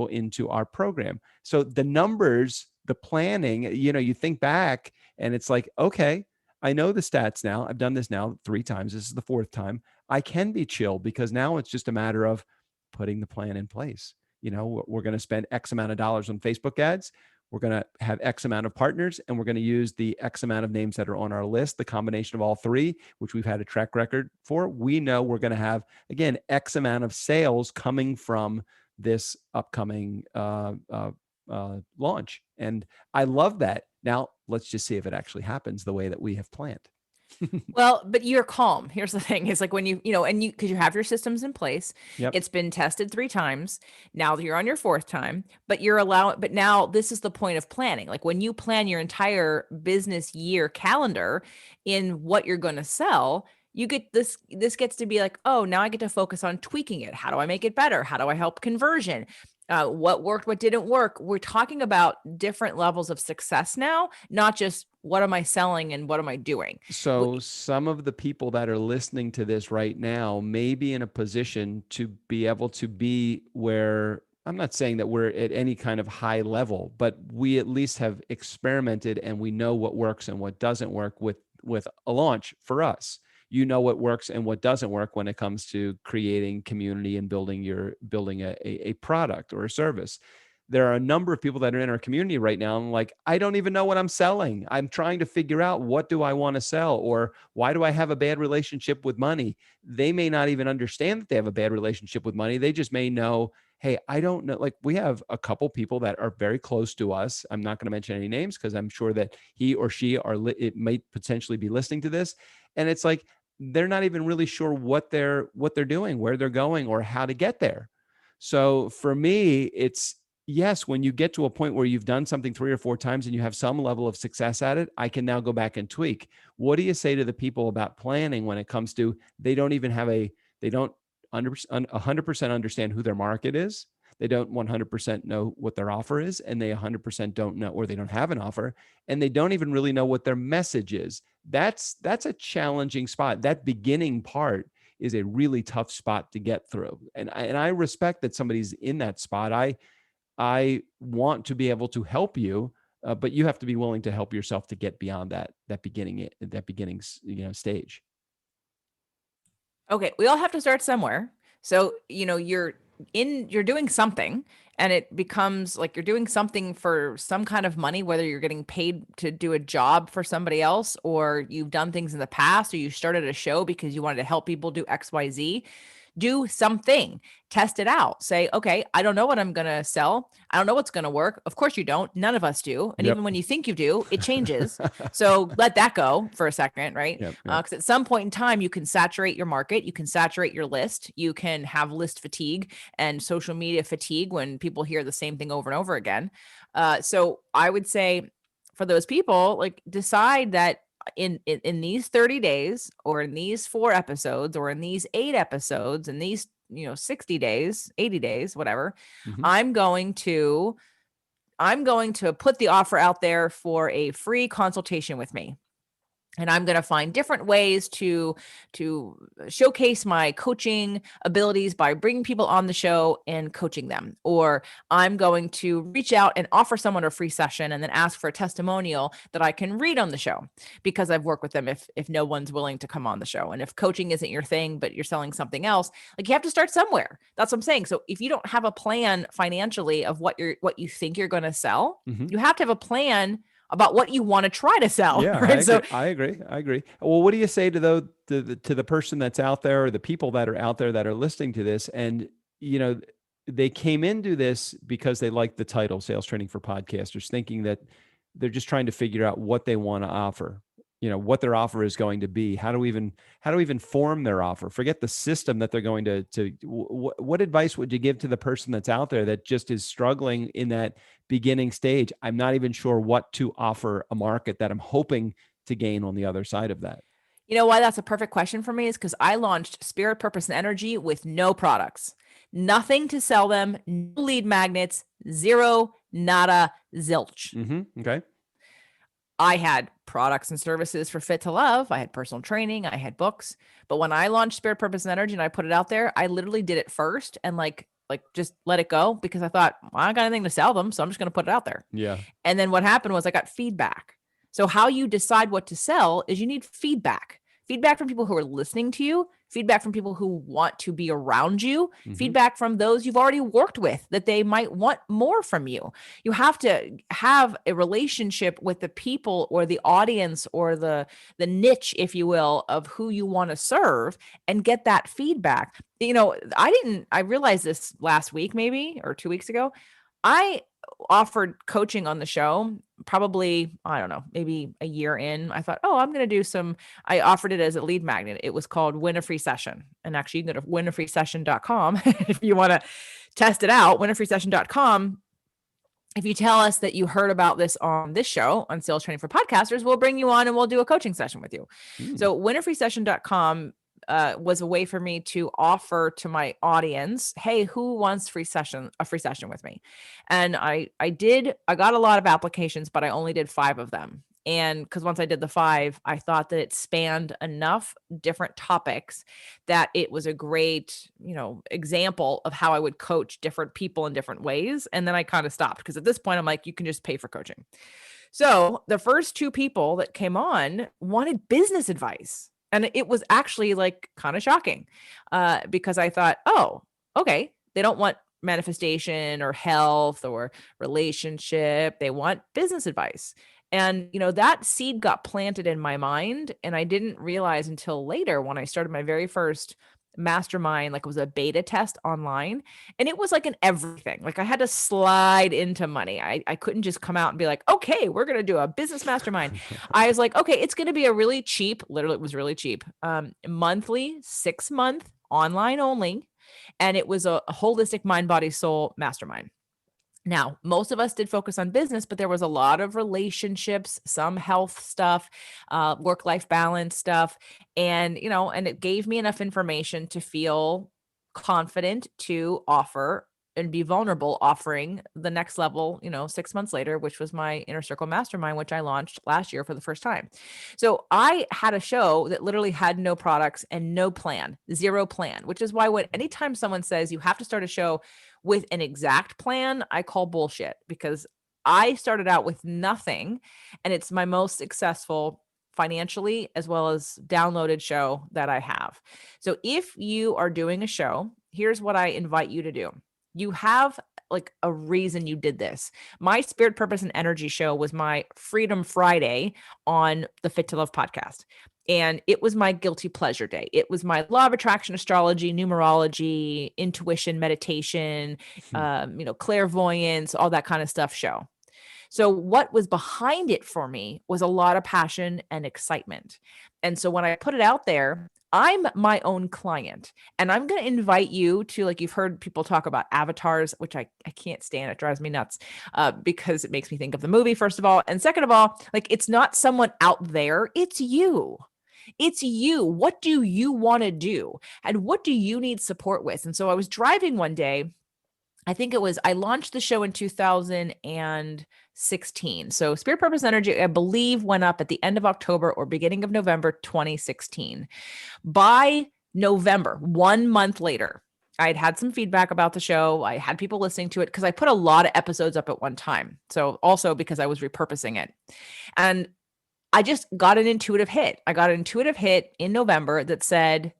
into our program. So the numbers, the planning, you think back and it's like, okay, I know the stats now. I've done this now 3 times. This is the 4th time. I can be chill because now it's just a matter of putting the plan in place. We're going to spend X amount of dollars on Facebook ads. We're going to have X amount of partners, and we're going to use the X amount of names that are on our list, the combination of all 3, which we've had a track record for. We know we're going to have, again, X amount of sales coming from this upcoming launch. And I love that. Now, let's just see if it actually happens the way that we have planned. Well, but you're calm. Here's the thing. It's like when because you have your systems in place, Yep. It's been tested 3 times. Now you're on your 4th time, but but now this is the point of planning. Like when you plan your entire business year calendar in what you're going to sell, you get this gets to be like, oh, now I get to focus on tweaking it. How do I make it better? How do I help conversion? What worked, what didn't work. We're talking about different levels of success now, not just what am I selling and what am I doing. So some of the people that are listening to this right now may be in a position to be able to be where, I'm not saying that we're at any kind of high level, but we at least have experimented and we know what works and what doesn't work with a launch for us. What works and what doesn't work when it comes to creating community and building a product or a service. There are a number of people that are in our community right now. I'm like, I don't even know what I'm selling. I'm trying to figure out, what do I want to sell? Or why do I have a bad relationship with money? They may not even understand that they have a bad relationship with money. They just may know, hey, I don't know. Like, we have a couple people that are very close to us. I'm not going to mention any names because I'm sure that he or she it might potentially be listening to this. And it's like, they're not even really sure what they're doing, where they're going, or how to get there. So for me, it's, yes, when you get to a point where you've done something 3 or 4 times and you have some level of success at it, I can now go back and tweak. What do you say to the people about planning when it comes to, they don't 100% understand who their market is. They don't 100% know what their offer is, and they 100% don't know, or they don't have an offer, and they don't even really know what their message is. That's a challenging spot. That beginning part is a really tough spot to get through. And I respect that somebody's in that spot. I want to be able to help you, but you have to be willing to help yourself to get beyond that beginning stage. Okay, we all have to start somewhere. So, you're doing something, and it becomes like you're doing something for some kind of money, whether you're getting paid to do a job for somebody else, or you've done things in the past, or you started a show because you wanted to help people do XYZ. Do something, test it out. Say, okay, I don't know what I'm going to sell. I don't know what's going to work. Of course you don't. None of us do. And Yep. even when you think you do, it changes. So let that go for a second, right? Yep. Because at some point in time, you can saturate your market. You can saturate your list. You can have list fatigue and social media fatigue when people hear the same thing over and over again. So I would say for those people, like, decide that in these 30 days, or in these 4 episodes, or in these 8 episodes, in these 60 days, 80 days, whatever, Mm-hmm. I'm going to put the offer out there for a free consultation with me. And I'm going to find different ways to showcase my coaching abilities by bringing people on the show and coaching them. Or I'm going to reach out and offer someone a free session and then ask for a testimonial that I can read on the show, because I've worked with them if no one's willing to come on the show. And if coaching isn't your thing, but you're selling something else, like, you have to start somewhere. That's what I'm saying. So if you don't have a plan financially of what you think you're going to sell, Mm-hmm. you have to have a plan about what you want to try to sell. Yeah, right? I agree. Well, what do you say to the person that's out there, or the people that are out there that are listening to this, and they came into this because they like the title, Sales Training for Podcasters, thinking that they're just trying to figure out what they want to offer, what their offer is going to be, how to even form their offer. Forget the system that they're going to what advice would you give to the person that's out there that just is struggling in that beginning stage? I'm not even sure what to offer a market that I'm hoping to gain on the other side of that. You know why that's a perfect question for me is because I launched Spirit, Purpose, and Energy with no products, nothing to sell them, no lead magnets, zero, nada, zilch. Okay. I had products and services for Fit to Love. I had personal training. I had books. But when I launched Spirit, Purpose, and Energy and I put it out there, I literally did it first and like just let it go because I thought, well, I don't got anything to sell them. So I'm just going to put it out there. Yeah. And then what happened was I got feedback. So how you decide what to sell is you need feedback from people who are listening to you, feedback from people who want to be around you, feedback from those you've already worked with that they might want more from you. You have to have a relationship with the people or the audience or the niche, if you will, of who you want to serve and get that feedback. I realized this last week, maybe, or 2 weeks ago. I offered coaching on the show probably, I don't know, maybe a year in. I thought, I'm going to do I offered it as a lead magnet. It was called Win a Free Session. And actually you can go to winafreesession.com if you want to test it out, winafreesession.com. If you tell us that you heard about this on this show on Sales Training for Podcasters, we'll bring you on and we'll do a coaching session with you. So winafreesession.com was a way for me to offer to my audience, hey, who wants a free session with me? And I got a lot of applications, but I only did 5 of them. And because once I did the 5, I thought that it spanned enough different topics that it was a great, example of how I would coach different people in different ways. And then I kind of stopped because at this point I'm like, you can just pay for coaching. So the first 2 people that came on wanted business advice. And it was actually like kind of shocking because I thought, okay, they don't want manifestation or health or relationship. They want business advice. And, that seed got planted in my mind. And I didn't realize until later when I started my very first mastermind, like it was a beta test online and it was like an everything. Like I had to slide into money. I couldn't just come out and be like, okay, we're going to do a business mastermind. I was like, okay, it's going to be a really cheap, literally it was really cheap, monthly, 6-month online only. And it was a holistic mind, body, soul mastermind. Now, most of us did focus on business, but there was a lot of relationships, some health stuff, work-life balance stuff. And, and it gave me enough information to feel confident to offer and be vulnerable offering the next level, 6 months later, which was my Inner Circle Mastermind, which I launched last year for the first time. So I had a show that literally had no products and no plan, 0 plan, which is why anytime someone says you have to start a show with an exact plan, I call bullshit because I started out with nothing and it's my most successful financially as well as downloaded show that I have. So if you are doing a show, here's what I invite you to do. You have like a reason you did this. My Spirit, Purpose, and Energy show was my Freedom Friday on the Fit to Love podcast. And it was my guilty pleasure day. It was my law of attraction, astrology, numerology, intuition, meditation, clairvoyance, all that kind of stuff show. So what was behind it for me was a lot of passion and excitement. And so when I put it out there, I'm my own client and I'm going to invite you to, like, you've heard people talk about avatars, which I can't stand. It drives me nuts because it makes me think of the movie, first of all. And second of all, like, it's not someone out there. It's you. It's you. What do you want to do? And what do you need support with? And so I was driving one day. I launched the show in 2016. So Spirit, Purpose, Energy, I believe, went up at the end of October or beginning of November 2016. By November, 1 month later, I had some feedback about the show. I had people listening to it because I put a lot of episodes up at one time. So also because I was repurposing it. And I just got an intuitive hit. I got an intuitive hit in November that said,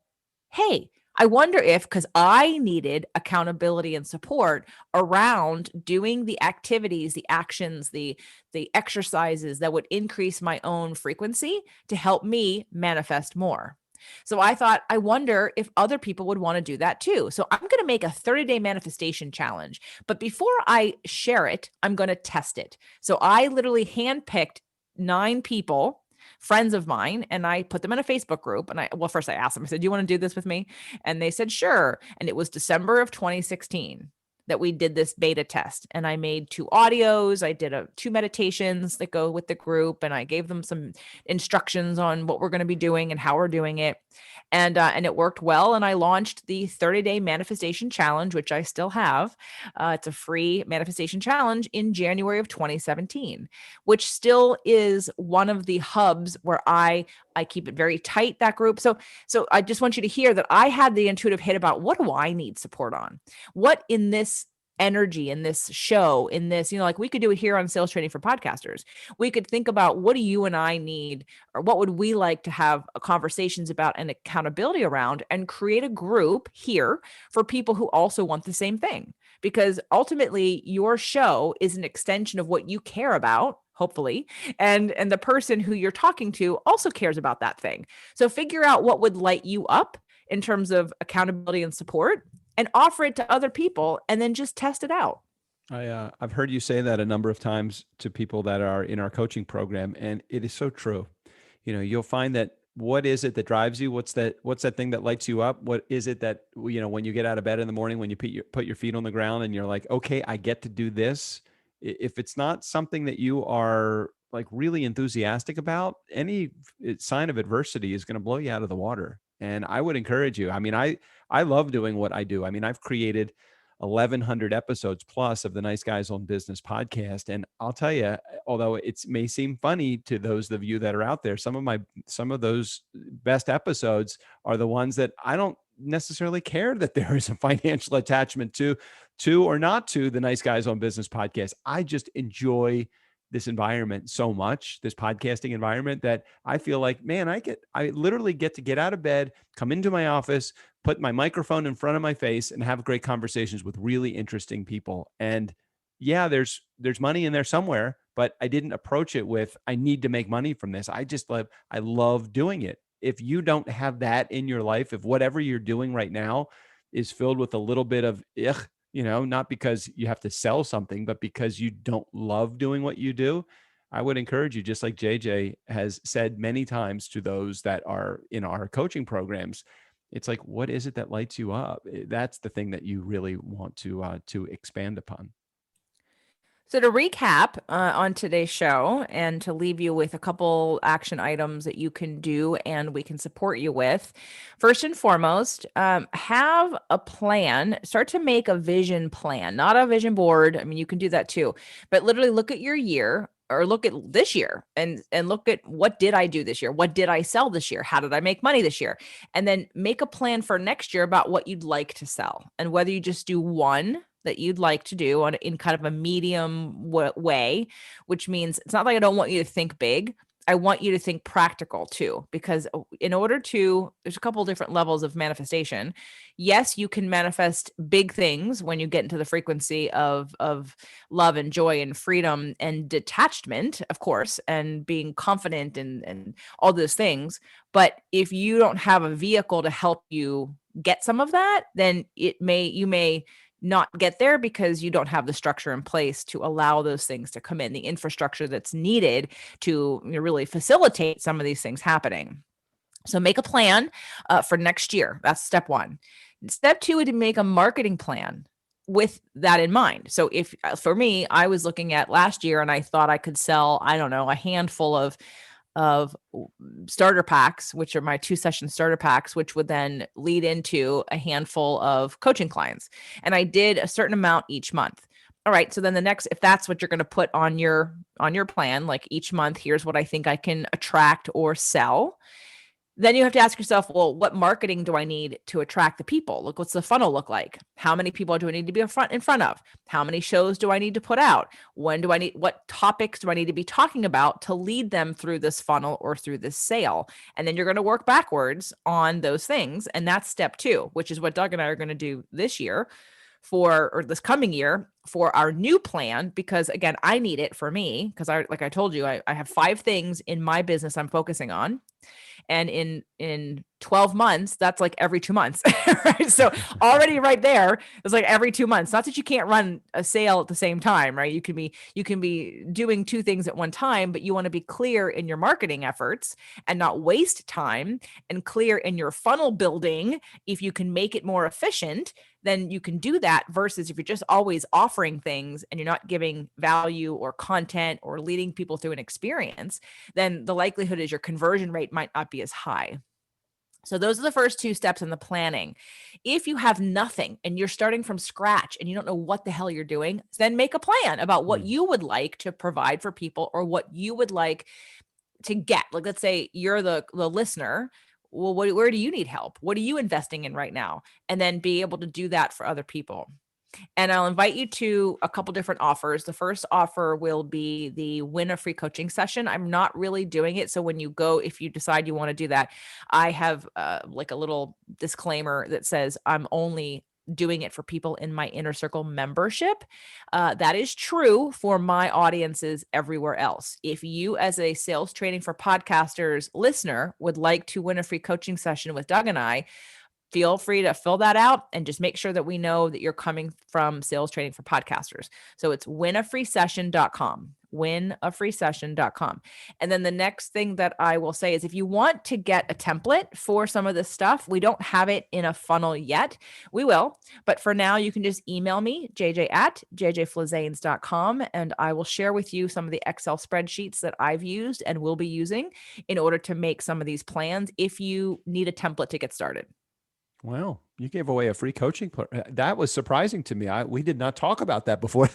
hey, I wonder because I needed accountability and support around doing the activities, the actions, the exercises that would increase my own frequency to help me manifest more. So I thought, I wonder if other people would want to do that too. So I'm going to make a 30-day manifestation challenge. But before I share it, I'm going to test it. So I literally handpicked 9 people, friends of mine, and I put them in a Facebook group. And first I asked them, I said, do you want to do this with me? And they said, sure. And it was December of 2016. that we did this beta test, and I made 2 audios. I did 2 meditations that go with the group, and I gave them some instructions on what we're going to be doing and how we're doing it. And it worked well. And I launched the 30-day manifestation challenge, which I still have. It's a free manifestation challenge in January of 2017, which still is one of the hubs where I keep it very tight, that group. So I just want you to hear that I had the intuitive hit about, what do I need support on? What in this energy, in this show, in this, like we could do it here on Sales Training for Podcasters. We could think about, what do you and I need, or what would we like to have conversations about and accountability around, and create a group here for people who also want the same thing. Because ultimately your show is an extension of what you care about, hopefully, and the person who you're talking to also cares about that thing. So figure out what would light you up in terms of accountability and support, and offer it to other people, and then just test it out. I've heard you say that a number of times to people that are in our coaching program, and it is so true. You'll find that, what is it that drives you? What's that thing that lights you up? What is it that, when you get out of bed in the morning, when you put your feet on the ground and you're like, okay, I get to do this. If it's not something that you are like really enthusiastic about, any sign of adversity is going to blow you out of the water. And I would encourage you. I mean, I love doing what I do. I mean, I've created 1,100 episodes plus of the Nice Guys on Business podcast. And I'll tell you, although it may seem funny to those of you that are out there, some of those best episodes are the ones that I don't necessarily care that there is a financial attachment to or not to the Nice Guys on Business podcast. I just enjoy this environment so much, this podcasting environment, that I feel like, man, I literally get to get out of bed, come into my office, put my microphone in front of my face, and have great conversations with really interesting people. And yeah, there's money in there somewhere, but I didn't approach it with, I need to make money from this. I love doing it. If you don't have that in your life, if whatever you're doing right now is filled with a little bit of not because you have to sell something, but because you don't love doing what you do, I would encourage you, just like JJ has said many times to those that are in our coaching programs, it's like, what is it that lights you up? That's the thing that you really want to expand upon. So to recap on today's show, and to leave you with a couple action items that you can do and we can support you with. First and foremost, have a plan. Start to make a vision plan, not a vision board. I mean, you can do that too, but literally look at your year, or look at this year and look at, what did I do this year? What did I sell this year? How did I make money this year? And then make a plan for next year about what you'd like to sell, and whether you just do one that you'd like to do in kind of a medium way, which means it's not like I don't want you to think big. I want you to think practical too, because there's a couple different levels of manifestation. Yes, you can manifest big things when you get into the frequency of love and joy and freedom and detachment, of course, and being confident and all those things. But if you don't have a vehicle to help you get some of that, then you may not get there, because you don't have the structure in place to allow those things to come in, the infrastructure that's needed to really facilitate some of these things happening. So make a plan for next year. That's step one. Step two is to make a marketing plan with that in mind. So if for me, I was looking at last year and I thought I could sell, I don't know, a handful of starter packs, which are my 2-session starter packs, which would then lead into a handful of coaching clients. And I did a certain amount each month. All right. So then if that's what you're going to put on your plan, like each month, here's what I think I can attract or sell. Then you have to ask yourself, well, what marketing do I need to attract the people? Look, what's the funnel look like? How many people do I need to be in front of? How many shows do I need to put out? What topics do I need to be talking about to lead them through this funnel or through this sale? And then you're going to work backwards on those things. And that's step two, which is what Doug and I are going to do this year or this coming year, for our new plan, because again, I need it for me, because like I told you, I have 5 things in my business I'm focusing on. And in 12 months, that's like every 2 months, right? So already right there, it's like every 2 months. Not that you can't run a sale at the same time, right? You can be doing 2 things at one time, but you want to be clear in your marketing efforts and not waste time, and clear in your funnel building. If you can make it more efficient, then you can do that, versus if you're just always offering things and you're not giving value or content or leading people through an experience, then the likelihood is your conversion rate might not be as high. So those are the first 2 steps in the planning. If you have nothing and you're starting from scratch and you don't know what the hell you're doing, then make a plan about what you would like to provide for people, or what you would like to get. Like, let's say you're the listener. Well, where do you need help? What are you investing in right now? And then be able to do that for other people. And I'll invite you to a couple different offers. The first offer will be the win a free coaching session. I'm not really doing it. So when you go, if you decide you want to do that, I have like a little disclaimer that says I'm only doing it for people in my Inner Circle membership. That is true for my audiences everywhere else. If you, as a Sales Training for Podcasters listener, would like to win a free coaching session with Doug and I, feel free to fill that out and just make sure that we know that you're coming from Sales Training for Podcasters. So it's winafreesession.com, winafreesession.com. And then the next thing that I will say is, if you want to get a template for some of this stuff, we don't have it in a funnel yet. We will, but for now you can just email me, jj@jjflizanes.com, and I will share with you some of the Excel spreadsheets that I've used and will be using in order to make some of these plans if you need a template to get started. Wow, you gave away a free coaching. That was surprising to me. We did not talk about that before.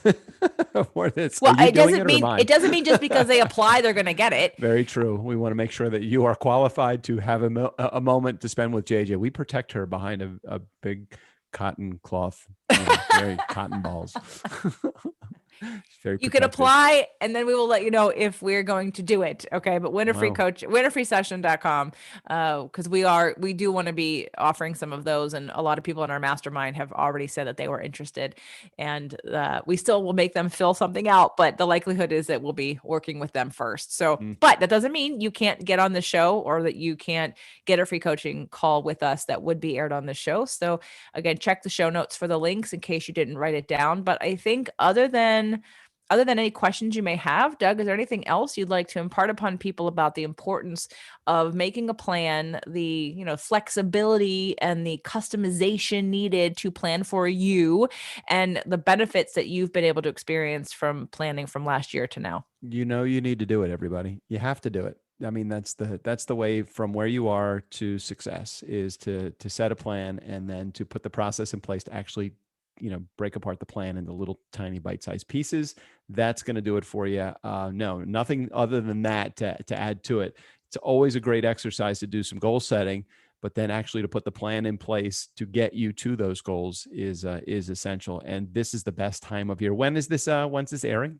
Before this. Well, it doesn't mean just because they apply, they're going to get it. Very true. We want to make sure that you are qualified to have a moment to spend with JJ. We protect her behind a big cotton cloth, very cotton balls. You can apply, and then we will let you know if we're going to do it. Okay. But winafreesession.com, because we do want to be offering some of those. And a lot of people in our mastermind have already said that they were interested, and we still will make them fill something out, but the likelihood is that we'll be working with them first. So, but that doesn't mean you can't get on the show, or that you can't get a free coaching call with us that would be aired on the show. So again, check the show notes for the links in case you didn't write it down. But I think other than any questions you may have, Doug, is there anything else you'd like to impart upon people about the importance of making a plan, the flexibility and the customization needed to plan for you, and the benefits that you've been able to experience from planning from last year to now? You need to do it, everybody. You have to do it. I mean, that's the way from where you are to success, is to set a plan and then to put the process in place to actually break apart the plan into little tiny bite-sized pieces. That's going to do it for you. No, nothing other than that to add to it. It's always a great exercise to do some goal setting, but then actually to put the plan in place to get you to those goals is essential. And this is the best time of year. When's this airing?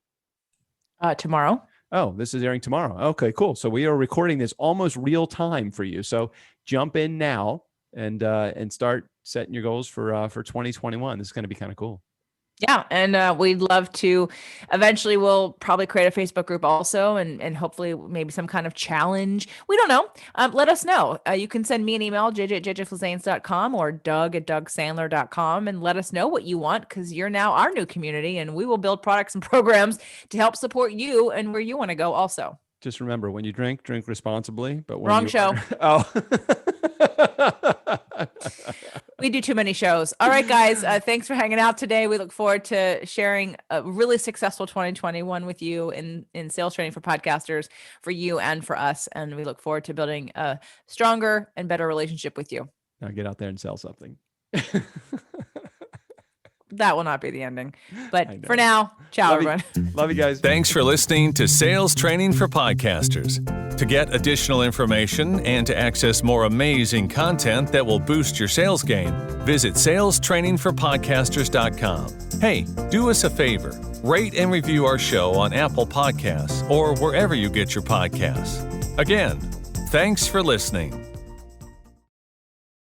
Tomorrow. Oh, this is airing tomorrow. Okay, cool. So we are recording this almost real time for you. So jump in now and start setting your goals for 2021. This is going to be kind of cool. Yeah. And we'd love to, eventually we'll probably create a Facebook group also, and hopefully maybe some kind of challenge. We don't know. Let us know. You can send me an email, jj@jjflizanes.com, or doug@dougsandler.com, and let us know what you want, because you're now our new community, and we will build products and programs to help support you and where you want to go also. Just remember, when you drink responsibly. But when Wrong show. Oh. We do too many shows. All right, guys. Thanks for hanging out today. We look forward to sharing a really successful 2021 with you in Sales Training for Podcasters, for you and for us. And we look forward to building a stronger and better relationship with you. Now get out there and sell something. That will not be the ending. But for now, ciao, everyone. Love you guys. Thanks for listening to Sales Training for Podcasters. To get additional information and to access more amazing content that will boost your sales game, visit salestrainingforpodcasters.com. Hey, do us a favor. Rate and review our show on Apple Podcasts or wherever you get your podcasts. Again, thanks for listening.